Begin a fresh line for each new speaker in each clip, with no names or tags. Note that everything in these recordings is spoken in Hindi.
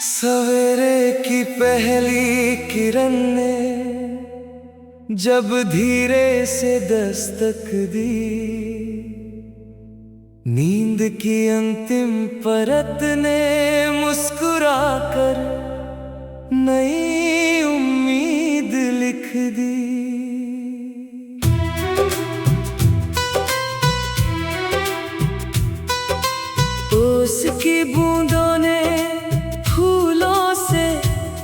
सवेरे की पहली किरण ने जब धीरे से दस्तक दी, नींद की अंतिम परत ने मुस्कुराकर नई उम्मीद लिख दी। उसकी बूंदों ने फूलों से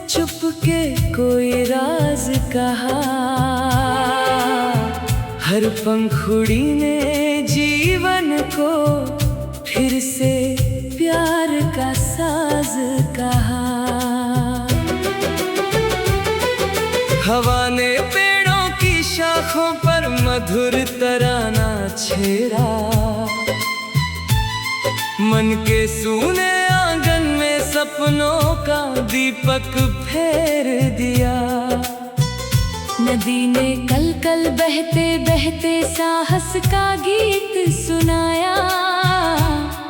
चुपके कोई राज कहा, हर पंखुड़ी ने जीवन को फिर से प्यार का साज कहा। हवा ने पेड़ों की शाखों पर मधुर तराना छेड़ा, मन के सूने आंगन में सपनों का दीपक फेर दिया।
नदी ने कल कल बहते बहते साहस का गीत सुनाया,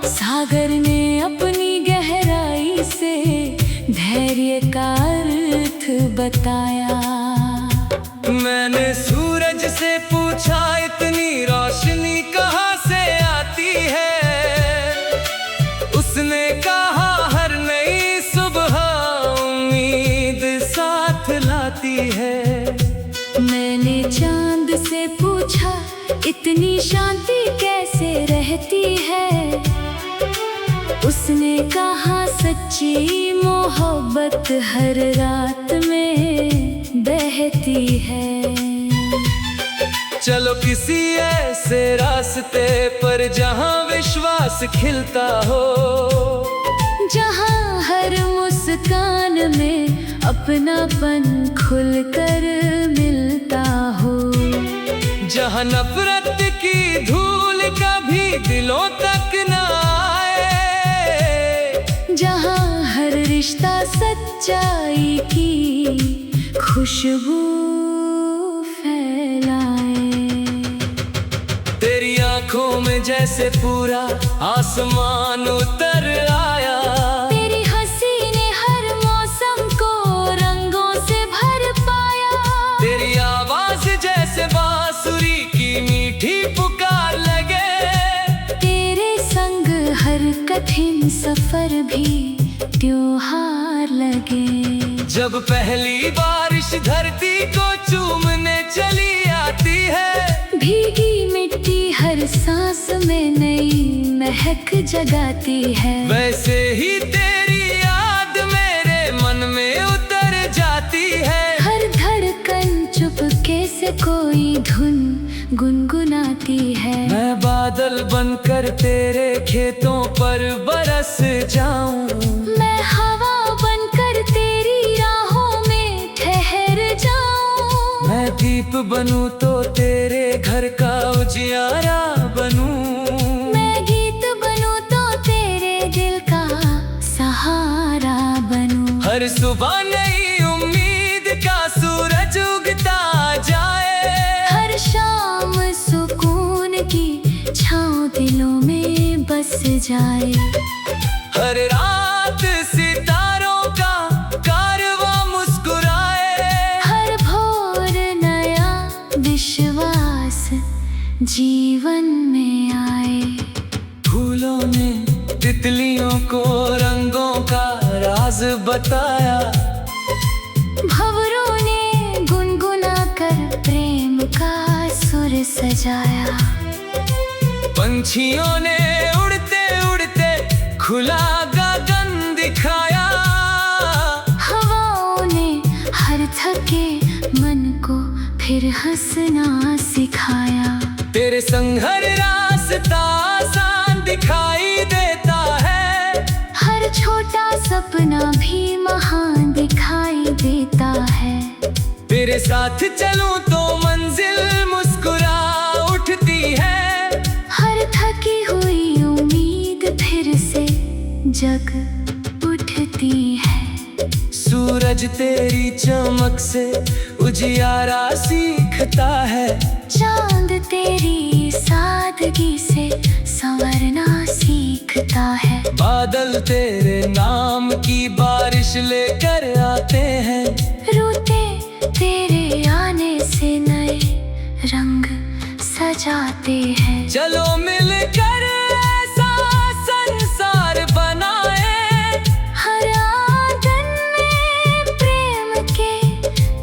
सागर ने अपनी गहराई से धैर्य का अर्थ बताया।
मैंने सूरज से पूछा, इतनी रोशनी कहाँ से आती है? उसने कहा, हर नई सुबह उम्मीद साथ लाती है।
मैंने चांद से पूछा, इतनी शांति कैसे रहती है? उसने कहा, सच्ची मोहब्बत हर रात में बहती है।
चलो किसी ऐसे रास्ते पर जहाँ विश्वास खिलता हो,
जहाँ हर मुस्कान में अपनापन खुलकर मिलता हो,
जहाँ नफरत की धूल कभी दिलों तक न आए,
जहाँ हर रिश्ता सच्चाई की खुशबू फैलाए।
तेरी आंखों में जैसे पूरा आसमान उतर आया,
तेरी हंसी ने हर मौसम को रंगों से भर पाया।
तेरी आवाज जैसे बांसुरी की मीठी पुकार लगे,
तेरे संग हर कठिन सफर भी त्योहार लगे।
जब पहली बारिश धरती को चूमने चली आती है,
भीगी मिट्टी हर सांस में नई महक जगाती है,
वैसे ही तेरी याद मेरे मन में उतर जाती है।
हर धड़कन चुपके से कोई धुन गुनगुनाती है।
मैं बादल बनकर तेरे खेतों पर बरस जाऊं,
मैं हवा बनकर तेरी राहों में ठहर जाऊं।
मैं दीप बनूं तो तेरे घर का उजियारा बनूं।
मैं गीत बनूं तो तेरे दिल का सहारा बनूं।
हर सुबह नई उम्मीद का सूरज उगता जाए,
हर शाम सुकून की छाँव दिलों में बस जाए।
हर रात सितारों का कारवां मुस्कुराए,
हर भोर नया विश्वास जीवन में आए।
फूलों ने तितलियों को रंगों का राज बताया,
भंवरों ने गुनगुना कर प्रेम का सुर सजाया।
पंछियों ने उड़ते उड़ते खुला गगन दिखाया,
हवाओं ने हर थके मन को फिर हंसना सिखाया।
तेरे संग हर रास्ता आसान दिखाई देता है,
हर छोटा सपना भी महान दिखाई देता है।
तेरे साथ चलूं तो मंजिल मुस्कुरा उठती है,
हर थकी हुई उम्मीद फिर से जग उठती है।
सूरज तेरी चमक से उजियारा सीखता है,
चांद तेरी सादगी से संवरना सीखता है।
बादल तेरे नाम की बारिश लेकर आते हैं।
रोते तेरे आने से नए रंग सजाते हैं।
चलो मिलकर ऐसा संसार बनाए,
हर आंगन में प्रेम के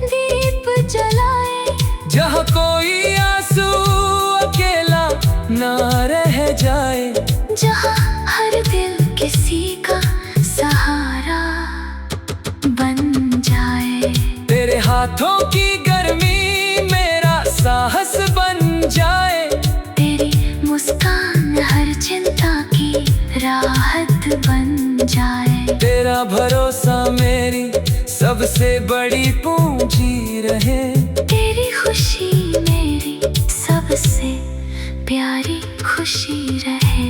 दीप जलाए।
जहाँ कोई आंसू अकेला ना रह जाए,
जहाँ हर दिल किसी का सहारा बन जाए।
तेरे हाथों की गर्मी मेरा साहस बन जाए।
तेरी मुस्कान हर चिंता की राहत बन जाए।
तेरा भरोसा मेरी सबसे बड़ी पूंजी रहे।
तेरी खुशी मेरी सबसे प्यारी खुशी रहे।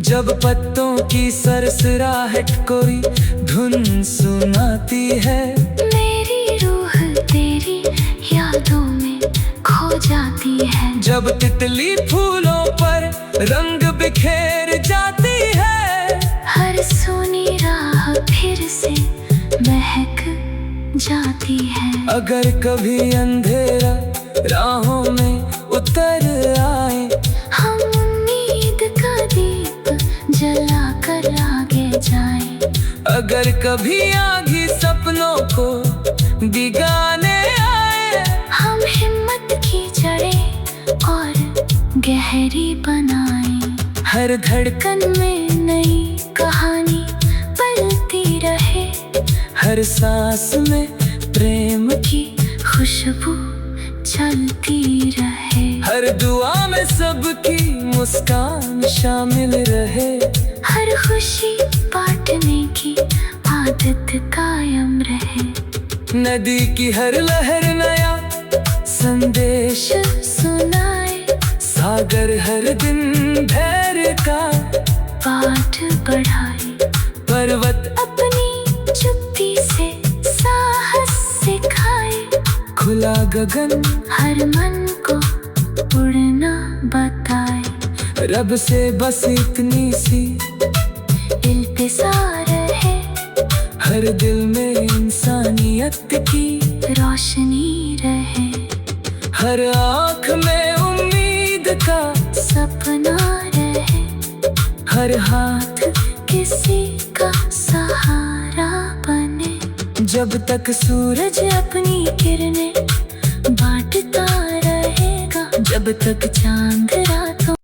जब पत्तों की सरसराहट कोई धुन सुनाती है,
मेरी रूह तेरी यादों में खो जाती है।
जब तितली फूलों पर रंग बिखेर जाती है,
हर सोनी राह फिर से महक जाती है।
अगर कभी अंधेरा राहों में उतर आए,
हम उम्मीद का दीप जला कर आगे जाएं।
अगर कभी आगी सपनों को भिगाने आए,
हम हिम्मत की जड़ें और गहरी बनाएं।
हर धड़कन
में नई कहानी पलती रहे।
हर सांस में प्रेम
की खुशबू चलती रहे।
हर दुआ में सबकी मुस्कान शामिल रहे।
हर खुशी बांटने की आदत कायम रहे।
नदी की हर लहर नया संदेश
सुनाए।
सागर हर दिन धैर्य का
पाठ बढ़ाए।
पर्वत
अपनी चुप्पी से साहस सिखाए।
खुला गगन
हर मन को उड़ना बताए।
रब से बस इतनी सी
इल्तिजार है।
हर दिल में इंसानियत की
रोशनी रहे।
हर आँख में उम्मीद का
सपना रहे।
हर हाथ
किसी का सहारा बने।
जब तक सूरज
अपनी किरणें बांटता रहेगा। जब तक चांद रातों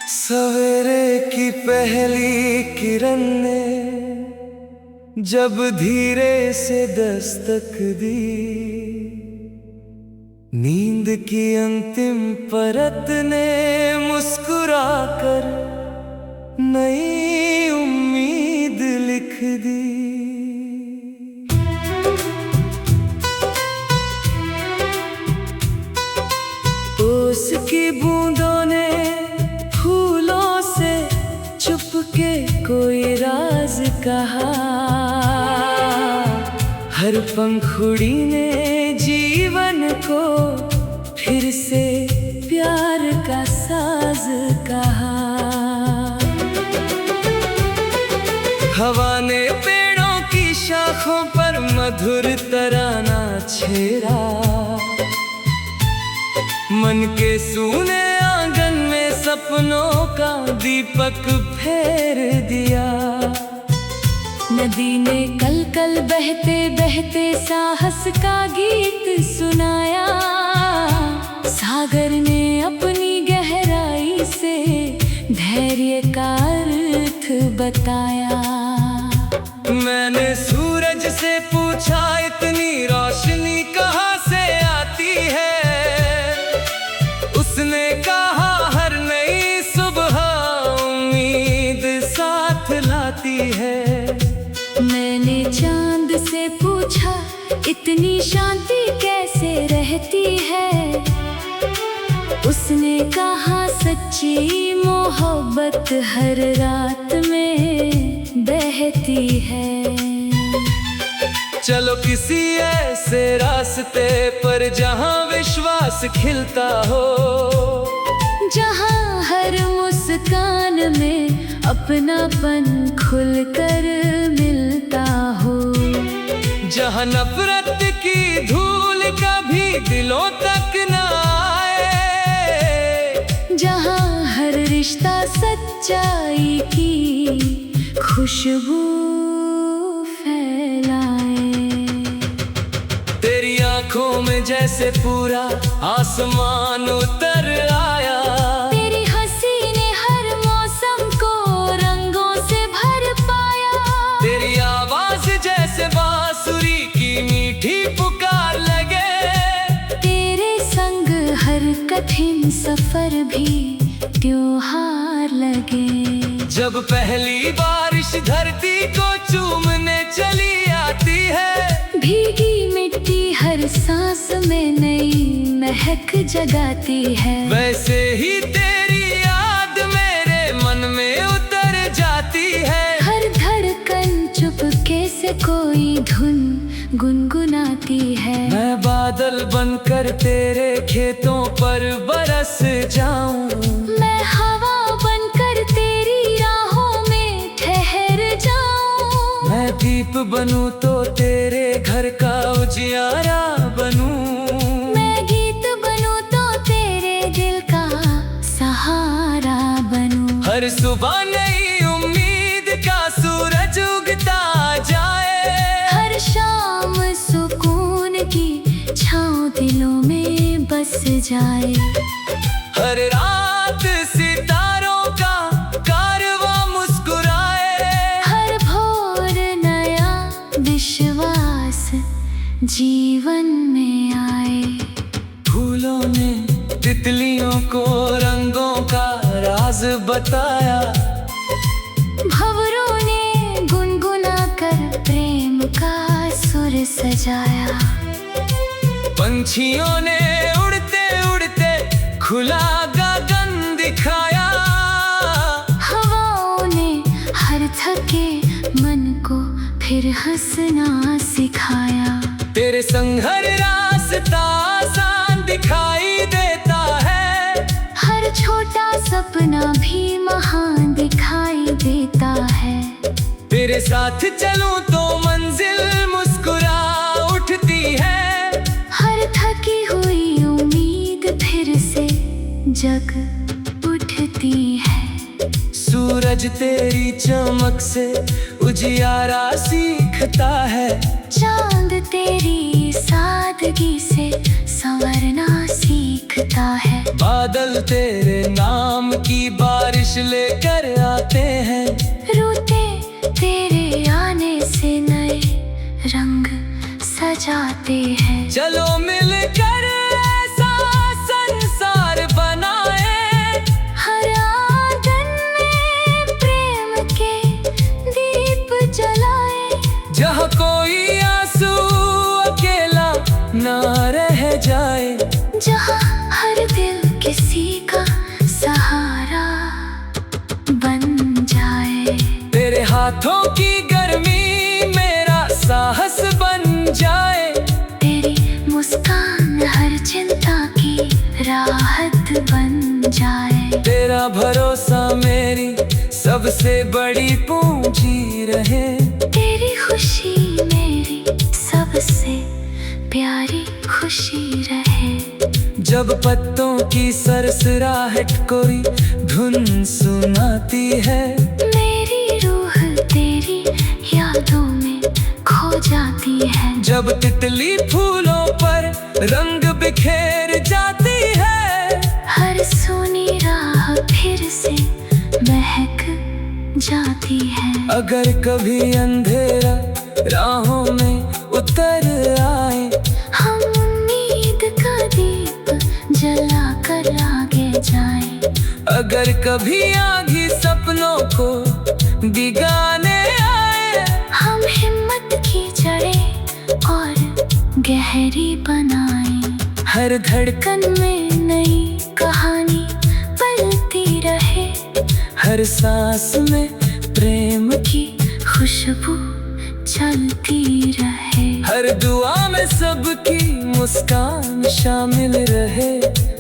सवेरे की पहली किरण ने जब धीरे से दस्तक दी, नींद की अंतिम परत ने मुस्कुराकर नई उम्मीद लिख दी। उसकी बूंदों ने फूलों से चुपके कोई राज कहा। हर पंखुड़ी ने जीवन को फिर से प्यार का साज कहा। हवा ने पेड़ों की शाखों पर मधुर तराना छेड़ा। मन के सूने आंगन में सपनों का दीपक फेर दिया।
नदी ने कल कल बहते बहते साहस का गीत सुनाया। सागर ने अपनी गहराई से धैर्य का अर्थ बताया।
मैंने सूरज से पूछा इतनी रोशनी कहाँ से आती है। उसने कहा हर नई सुबह उम्मीद साथ लाती है।
मैंने चांद से पूछा इतनी शांति कैसे रहती है। उसने कहा सच्ची मोहब्बत हर रात में बहती है।
चलो किसी ऐसे रास्ते पर जहाँ विश्वास खिलता हो।
जहाँ हर मुस्कान में अपनापन खुलकर मिलता हो,
जहाँ नफरत की धूल कभी दिलों तक न आए,
जहाँ हर रिश्ता सच्चाई की खुशबू फैलाए।
तेरी आंखों में जैसे पूरा आसमान उतर आया,
तेरी हंसी ने हर मौसम को रंगों से भर पाया।
तेरी आवाज जैसे बांसुरी की मीठी पुकार लगे,
तेरे संग हर कठिन सफर भी त्योहार लगे।
जब पहली बारिश धरती को चूमने चली आती है,
भीगी मिट्टी हर सांस में नई महक जगाती है,
वैसे ही तेरी याद मेरे मन में उतर जाती है।
हर धड़कन चुपके से कोई धुन गुनगुनाती है।
मैं बादल बनकर तेरे खेतों पर बरस जाऊं,
मैं हवा बनकर तेरी राहों में ठहर जाऊं।
मैं दीप बनूं तो तेरे घर का उजियारा बनूं,
मैं गीत बनूं तो तेरे दिल का सहारा बनूं।
हर सुबह नई उम्मीद का सूरज उगता जाए,
हर शाम सुकून की छाँव दिलों में बस जाए।
हर रात सितारों का कारवां मुस्कुराए,
हर भोर नया विश्वास जीवन में आए।
फूलों ने तितलियों को रंगों का राज बताया,
भंवरों ने गुनगुना कर प्रेम का सुर सजाया।
पंछियों ने उड़ते उड़ते खुला गगन दिखाया,
हवाओं ने हर थके मन को फिर हंसना सिखाया।
तेरे संग हर रास्ता आसान दिखाई देता है,
हर छोटा सपना भी महान दिखाई देता है।
तेरे साथ चलूं तो मंजिल मुस्कुरा उठती है,
हर थकी हुई उम्मीद फिर से जग उठती है।
सूरज तेरी चमक से उजियारा सीखता है,
चांद तेरी सादगी से संवरना सीखता है।
बादल तेरे नाम की बारिश लेकर आते हैं,
रूठे तेरे आने से नए रंग सजाते हैं।
चलो मिलकर ऐसा संसार बनाए,
हर आंगन में प्रेम के दीप जलाए।
जहाँ कोई आंसू अकेला ना रह जाए,
जहाँ हर दिल किसी का सहारा बन जाए।
तेरे हाथों की गर्मी मेरा साहस बन जाए,
तेरी मुस्कान हर चिंता की राहत बन जाए।
तेरा भरोसा मेरी सबसे बड़ी पूंजी रहे,
तेरी खुशी मेरी सबसे प्यारी खुशी रहे।
जब पत्तों की सरसराहट कोई धुन सुनाती है,
मेरी रूह तेरी यादों में खो जाती है।
जब तितली फूलों पर रंग बिखेर जाती है,
हर सुनी राह फिर से महक जाती है।
अगर कभी अंधेरा राहों में उतर आए,
हम उम्मीद का दीप जला कर आगे जाएं।
अगर कभी आगी सपनों को दिगाने आए,
हम हिम्मत की जड़ें और गहरी बनाएं।
हर धड़कन
में नई कहानी पलती रहे,
हर सांस में प्रेम
की खुशबू चलती रहे।
हर दुआ में सबकी मुस्कान शामिल रहे,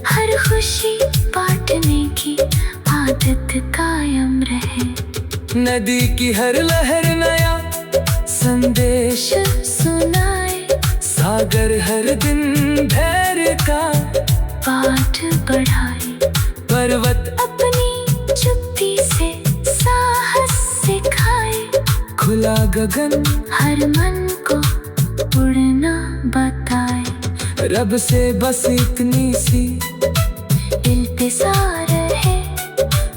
हर खुशी बांटने की आदत कायम रहे।
नदी की हर लहर नया संदेश
सुनाए,
सागर हर दिन धैर्य का
पाठ बढ़ाए।
पर्वत
अपनी चुप्पी से साहस सिखाए,
खुला गगन
हर मन को उड़ना बताए।
रब से बस इतनी सी
इल्तिजार है,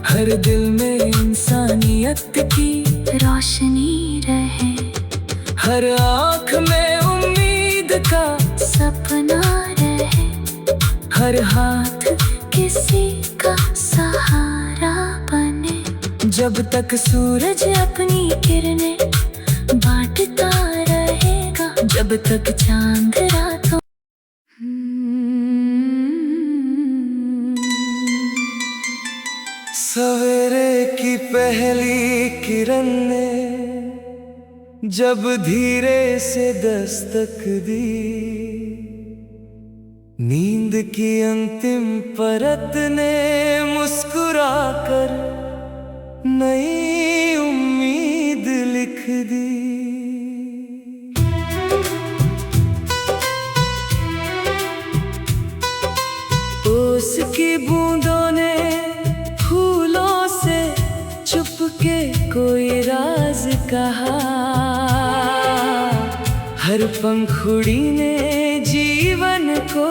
हर दिल में इंसानियत की
रोशनी रहे।
हर आँख में उम्मीद का
सपना रहे,
हर हाथ
किसी का सहारा बने।
जब तक सूरज
सूरज अपनी किरणें बांटता रहेगा, जब तक चांद रातों
सवेरे की पहली किरण ने जब धीरे से दस्तक दी, नींद की अंतिम परत ने मुस्कुराकर नई उम्मीद लिख दी। ओस की बूंदों ने फूलों से चुपके कोई राज कहा, हर पंखुड़ी ने जीवन को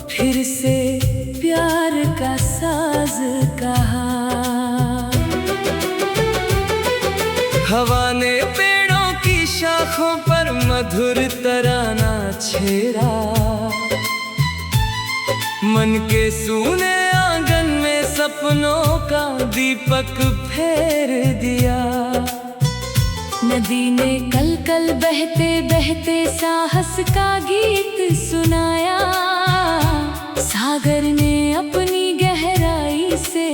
फिर से प्यार का साज कहा। हवा ने पेड़ों की शाखों पर मधुर तराना छेड़ा, मन के सूने आंगन में सपनों का दीपक फेर दिया।
नदी ने कल कल बहते बहते साहस का गीत सुनाया, सागर ने अपनी गहराई से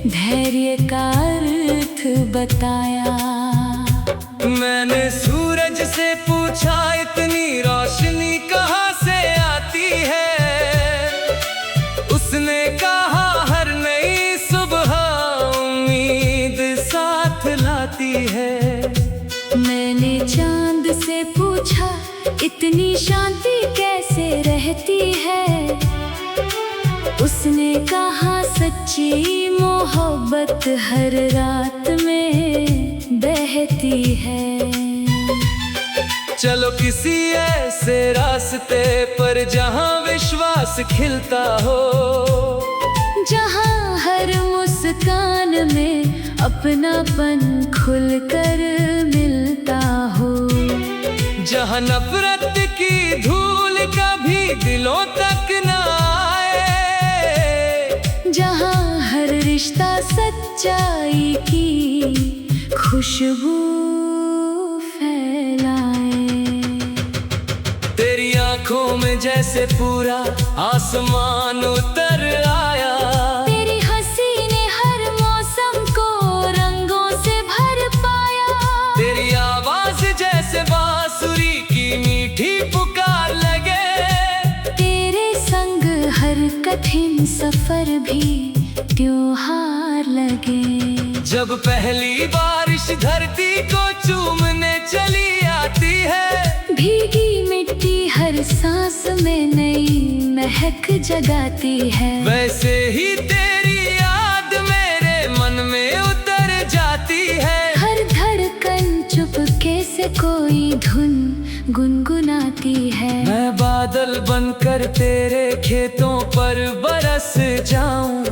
धैर्य का अर्थ बताया।
मैंने सूरज से पूछा इतनी रोशनी कहाँ से आती है, उसने कहा हर नई सुबह उम्मीद साथ लाती है।
मैंने चांद से पूछा इतनी शांति कैसे रहती है, उसने कहा सच्ची मोहब्बत हर रात में बहती है।
चलो किसी ऐसे रास्ते पर जहाँ विश्वास खिलता हो,
जहाँ हर मुस्कान में अपनापन खुलकर मिलता हो,
जहाँ नफरत की धूल कभी दिलों तक न आए,
जहाँ हर रिश्ता सच्चाई की खुशबू फैलाए।
तेरी आंखों में जैसे पूरा आसमान उतर आया,
तेरी हंसी ने हर मौसम को रंगों से भर पाया।
तेरी आवाज जैसे बांसुरी की मीठी पुकार लगे,
तेरे संग हर कठिन सफर भी त्योहार लगे।
जब पहली बारिश धरती को चूमने चली आती है,
भीगी मिट्टी हर सांस में नई महक जगाती है,
वैसे ही तेरी याद मेरे मन में उतर जाती है।
हर धड़कन चुपके से कोई धुन गुनगुनाती है।
मैं बादल बनकर तेरे खेतों पर बरस जाऊं,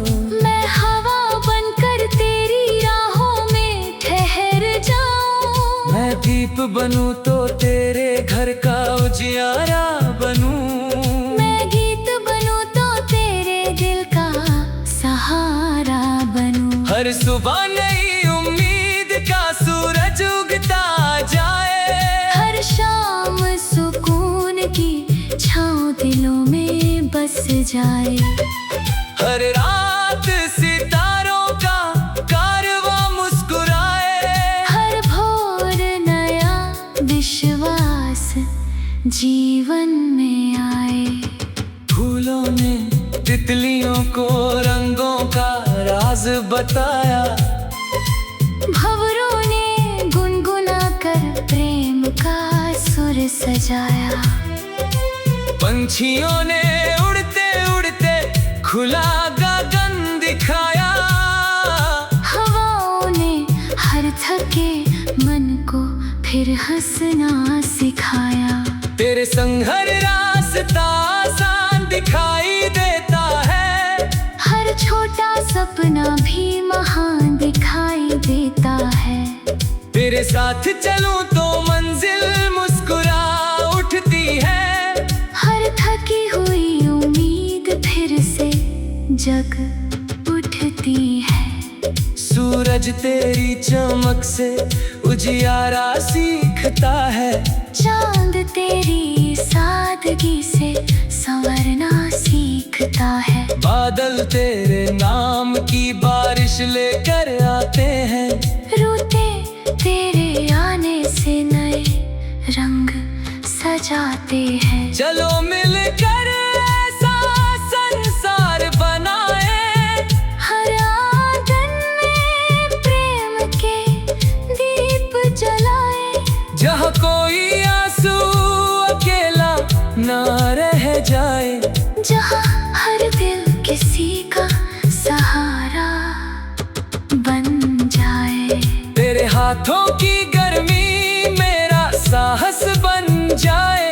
मैं हवा बनकर तेरी राहों में ठहर जाऊं,
मैं दीप बनूं तो तेरे घर का उजियारा बनूं,
मैं गीत बनूं तो तेरे दिल का सहारा बनूं।
हर सुबह नई उम्मीद का सूरज उगता जाए,
हर शाम सुकून की छाँव दिलों में बस जाए।
हर रात सितारों का कारवां मुस्कुराए,
हर भोर नया विश्वास जीवन में आए।
फूलों ने तितलियों को रंगों का राज बताया।
भंवरों ने गुनगुना कर प्रेम का सुर सजाया।
पंछियों ने उड़ते उड़ते खुला गगन दिखाया।
हवाओं ने हर थके मन को फिर हंसना सिखाया।
तेरे संग हर रास्ता आसान दिखाई देता है।
हर छोटा सपना भी महान दिखाई देता है।
तेरे साथ चलूं तो मंजिल मुस्कुरा उठती है।
हर थकी हुई उम्मीद फिर से जग उठती है।
सूरज तेरी चमक से उजियारा सीखता है।
चांद तेरी सादगी से संवरना सीखता है।
बादल तेरे नाम की बारिश लेकर आते हैं।
रूते तेरे आने से नए रंग सजाते हैं।
चलो मिलकर ऐसा संसार बनाए।
हर आंगन में प्रेम के दीप जलाए।
जहाँ कोई आंसू अकेला ना रह जाए।
जहाँ हर दिल किसी का सहारा बन जाए।
तेरे हाथों की गर्मी मेरा साहस बन जाए।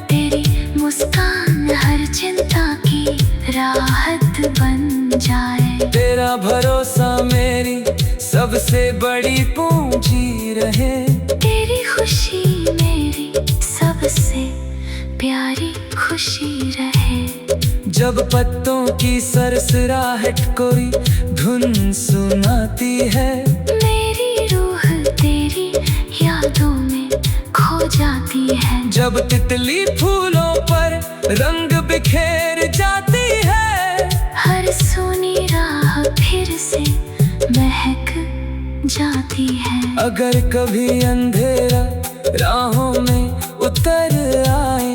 तेरी मुस्कान हर चिंता की राहत बन जाए।
तेरा भरोसा मेरी सबसे बड़ी पूंजी रहे।
तेरी खुशी मेरी सबसे प्यारी खुशी रहे।
जब पत्तों की सरसराहट कोई धुन सुनाती है।
मेरी रूह तेरी यादों में खो जाती है।
जब तितली फूलों पर रंग बिखेर जाती है।
हर सुनी राह फिर से महक जाती है।
अगर कभी अंधेरा राहों में उतर आए।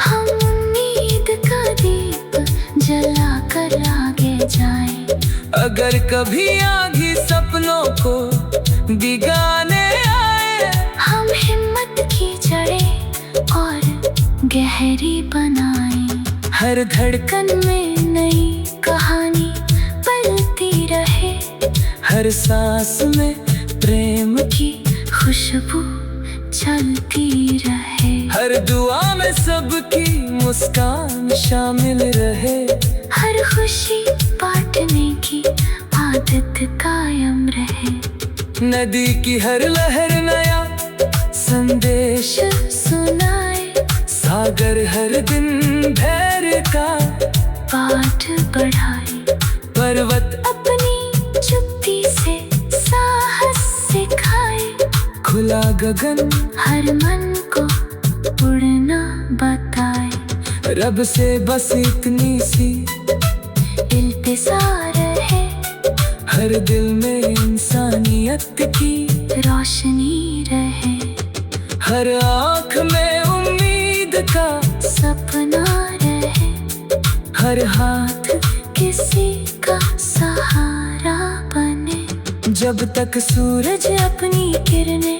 हम उम्मीद का दीप जला कर आगे जाएं।
अगर कभी आधी सपनों को दिगाने आए।
हम हिम्मत की जड़ें और गहरी बनाएं। हर धड़कन में नई कहानी पलती रहे।
हर सांस में
प्रेम की खुशबू चलती रहे।
हर दुआ में सबकी मुस्कान शामिल रहे।
हर खुशी बांटने की आदत कायम रहे।
नदी की हर लहर नया संदेश
सुनाए।
सागर हर दिन धैर्य का
पाठ बढ़ाए।
पर्वत
अपनी चुप्पी से साहस सिखाए।
खुला गगन
हर मन को उड़ना बताए।
रब से बस इतनी सी
इल्तिजा रहे।
हर दिल में इंसानियत की
रोशनी रहे।
हर आँख में उम्मीद का
सपना रहे।
हर हाथ
किसी का सहारा बने।
जब तक
सूरज अपनी किरणें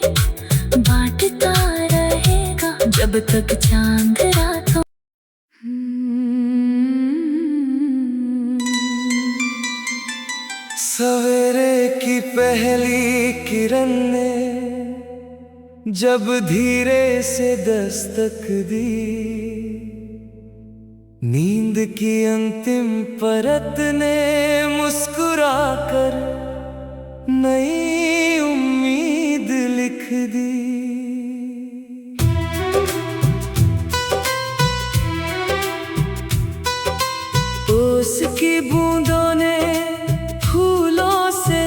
बांटता रहेगा। जब तक चांद रातों
सवेरे की पहली किरण ने जब धीरे से दस्तक दी। नींद की अंतिम परत ने मुस्कुराकर नई उम्मीद लिख दी। ओस की बूंदों ने फूलों से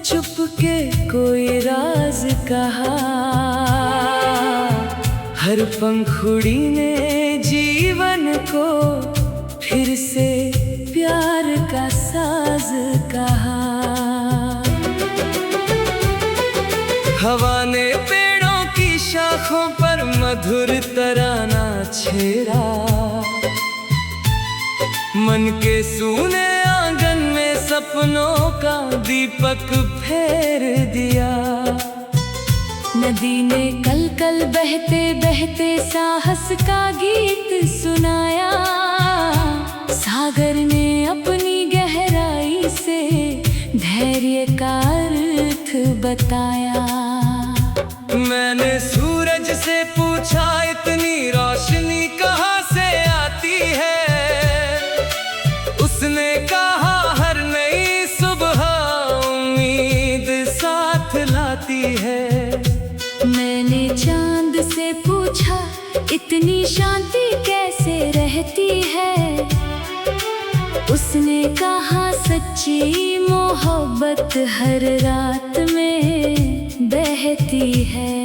चुपके कोई राज कहा। हर पंखुड़ी ने जीवन को फिर से प्यार का साज कहा। हवा ने पेड़ों की शाखों पर मधुर तराना छेड़ा। मन के सूने आंगन में सपनों का दीपक फेर दिया।
नदी ने कल कल बहते बहते साहस का गीत सुनाया। सागर ने अपनी गहराई से धैर्य का अर्थ बताया।
मैंने सूरज से पूछा इतनी रोशनी कहाँ से आती है। उसने कहा हर नई सुबह उम्मीद साथ लाती है।
मैंने चांद से पूछा इतनी शांति कैसे रहती है। उसने कहा सच्ची मोहब्बत हर रात में बहती है।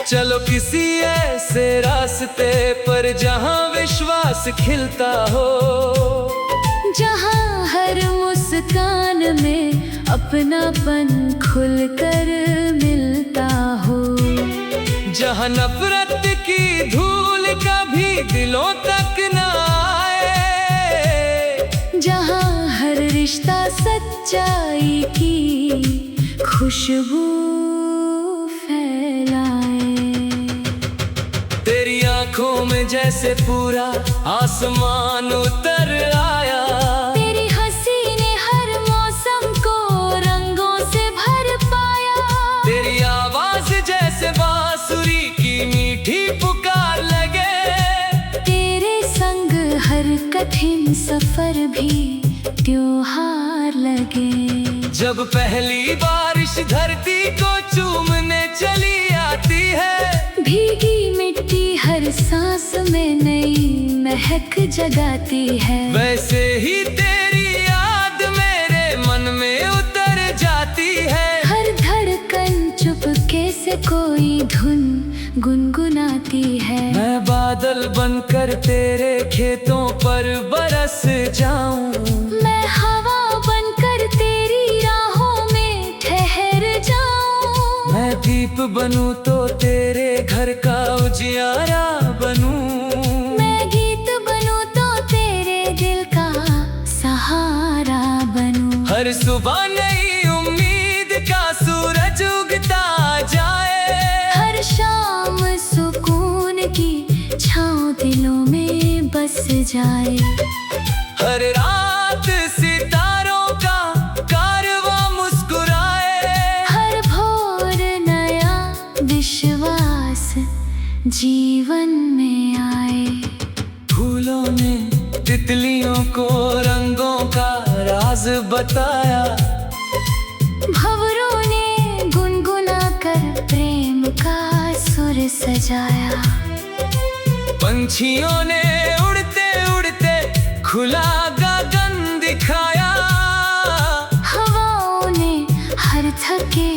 चलो किसी ऐसे रास्ते पर जहाँ विश्वास खिलता हो,
जहाँ हर मुस्कान में अपनापन खुलकर मिलता हो,
जहाँ नफरत की धूल कभी दिलों तक न आए,
जहाँ हर रिश्ता सच्चाई की खुशबू फैलाए।
तेरी आंखों में जैसे पूरा आसमान उतर आया।
तेरी हंसी ने हर मौसम को रंगों से भर पाया।
तेरी आवाज जैसे बांसुरी की मीठी पुकार लगे।
तेरे संग हर कठिन सफर भी त्योहार लगे।
जब पहली बारिश धरती को चूमने चली आती है,
भीगी मिट्टी हर सांस में नई महक जगाती है।
वैसे ही तेरी याद मेरे मन में उतर जाती है।
हर धड़कन चुपके से कोई धुन गुनगुनाती है।
मैं बादल बनकर तेरे खेतों पर बरस जाऊं।
मैं हवा बनकर तेरी राहों में ठहर जाऊं।
मैं दीप बनूं तो तेरे घर का उजियारा बनूं।
मैं गीत बनूं तो तेरे दिल का सहारा बनूं।
हर सुबह नई उम्मीद का सूरज उगता जाए।
हर शाम सुकून की छाँव दिलों में बस जाए।
हर रात सितारों का कारवां मुस्कुराए।
हर भोर नया विश्वास जीवन में आए।
फूलों ने तितलियों को रंगों का राज बताया।
भंवरों ने गुनगुना कर प्रेम का सुर सजाया।
पंछियों ने उड़ते उड़ते खुला गगन दिखाया।
हवाओं ने हर थके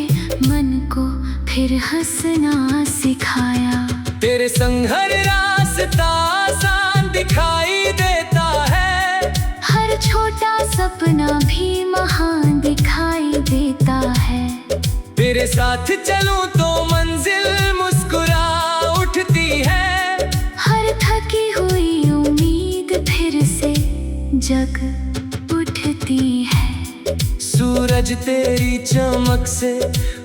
मन को फिर हंसना सिखाया।
तेरे संग हर रास्ता आसान दिखाई देता है।
हर छोटा सपना भी महान दिखाई देता है।
तेरे साथ चलूं तो मंजिल मुस्कुरा उठती है।
हर थकी हुई उम्मीद फिर से जग उठती है।
सूरज तेरी चमक से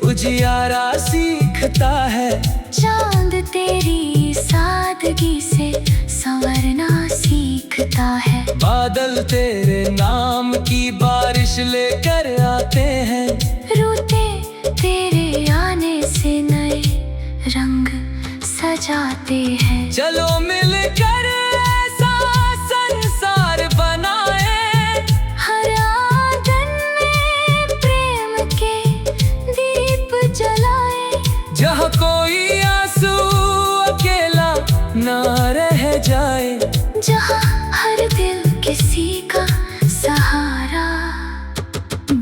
उजियारा सीखता है।
चांद तेरी सादगी से संवरना सीखता है।
बादल तेरे नाम की बारिश लेकर आते हैं।
रूते तेरे आने से नए रंग सजाते हैं।
चलो मिलकर ऐसा संसार बनाए।
हर आंगन में प्रेम के दीप जलाए।
जहाँ कोई आंसू अकेला ना रह जाए।
जहाँ हर दिल किसी का सहारा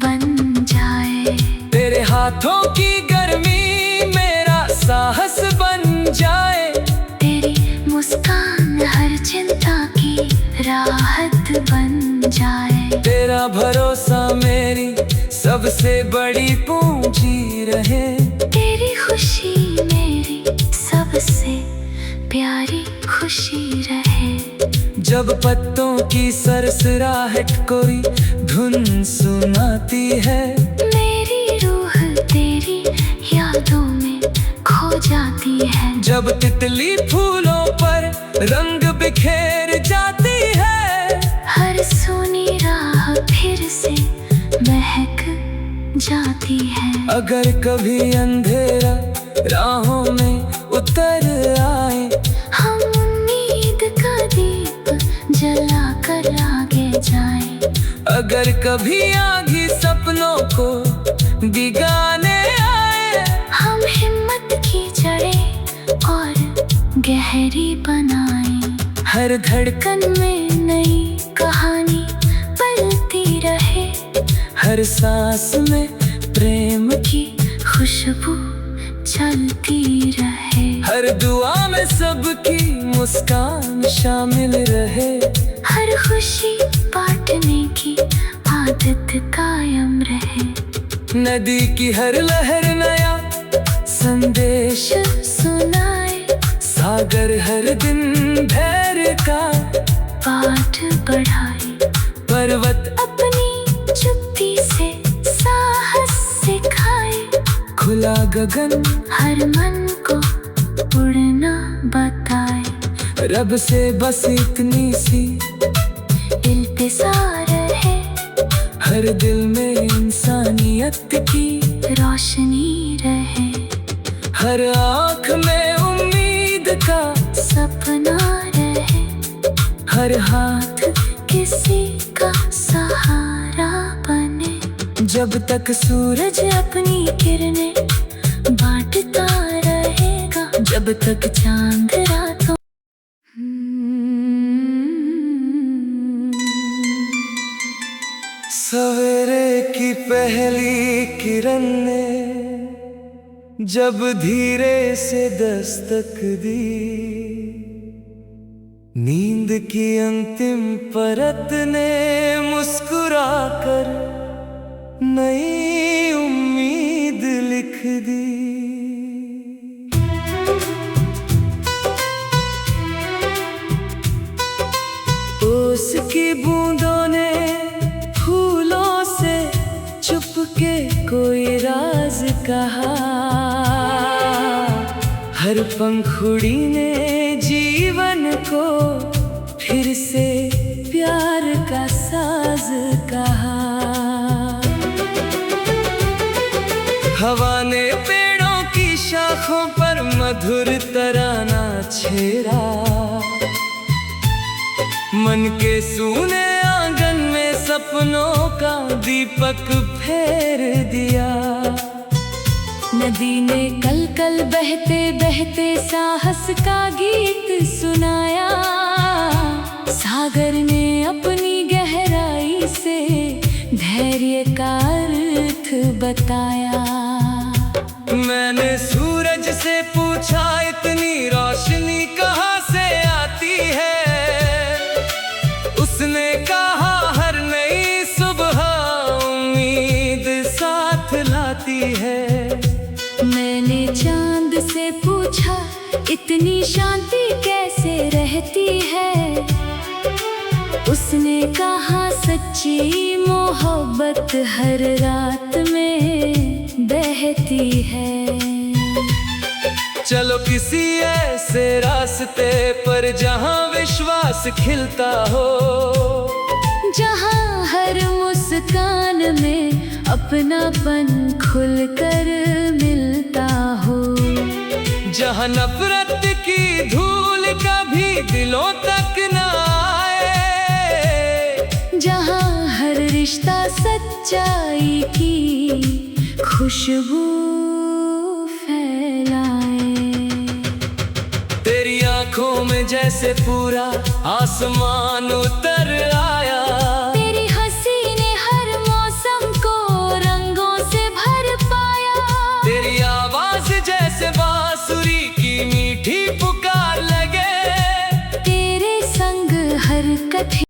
बन जाए।
तेरे हाथों की गर्मी मेरा साहस बन जाए।
तेरी मुस्कान हर चिंता की राहत बन जाए।
तेरा भरोसा मेरी सबसे बड़ी पूंजी रहे।
तेरी खुशी मेरी सबसे प्यारी खुशी रहे।
जब पत्तों की सरसराहट कोई धुन सुनाती है,
मेरी रूह तेरी यादों में खो जाती है।
जब तितली फूलों पर रंग बिखेर जाती है,
हर सुनी राह फिर से महक जाती है।
अगर कभी अंधेरा राहों में उतर आए,
हम उम्मीद का दीप जला कर आगे जाएं।
अगर कभी आगी सपनों को भिगाने आए,
हम हिम्मत की जड़ें और गहरी बनाएं।
हर धड़कन
में नई कहानी पलती रहे,
हर सांस में प्रेम
की खुशबू चलती रहे।
हर दुआ में सबकी मुस्कान शामिल रहे,
हर खुशी बांटने की आदत कायम रहे।
नदी की हर लहर नया संदेश
सुनाए,
सागर हर दिन धैर्य का
पाठ बढ़ाए।
पर्वत
अपनी चुप्पी से साहस सिखाए,
खुला गगन
हर मन को उड़ना बताए।
रब से बस इतनी सी
इल्तिजार है,
हर दिल में इंसानियत की
रोशनी रहे।
हर आँख में उम्मीद का
सपना रहे,
हर हाथ
किसी का सहारा बने।
जब तक सूरज
अपनी किरणें बांटता रहेगा, जब तक चांद रातों
सवेरे की पहली किरण ने जब धीरे से दस्तक दी, नींद की अंतिम परत ने मुस्कुराकर नई उम्मीद लिख दी। उसकी बूंदों ने फूलों से चुपके कोई राज कहा, हर पंखुड़ी ने जीवन को फिर से प्यार का साज कहा। हवा ने पेड़ों की शाखों पर मधुर तराना छेड़ा, मन के सूने आंगन में सपनों का दीपक फेर दिया।
नदी ने कल कल बहते बहते साहस का गीत सुनाया, सागर ने अपनी गहराई से धैर्य का अर्थ बताया।
मैंने सूरज से पूछा इतनी रोशनी कहाँ से आती है, उसने कहा हर नई सुबह उम्मीद साथ लाती है।
मैंने चांद से पूछा इतनी शांति कैसे रहती है, उसने कहा सच्ची मोहब्बत हर रात में बहती है।
चलो किसी ऐसे रास्ते पर जहाँ विश्वास खिलता हो,
जहाँ हर मुस्कान में अपनापन खुलकर मिलता हो,
जहाँ नफरत की धूल कभी दिलों तक न आए,
जहाँ हर रिश्ता सच्चाई की खुशबू फैलाए।
तेरी आंखों में जैसे पूरा आसमान उतर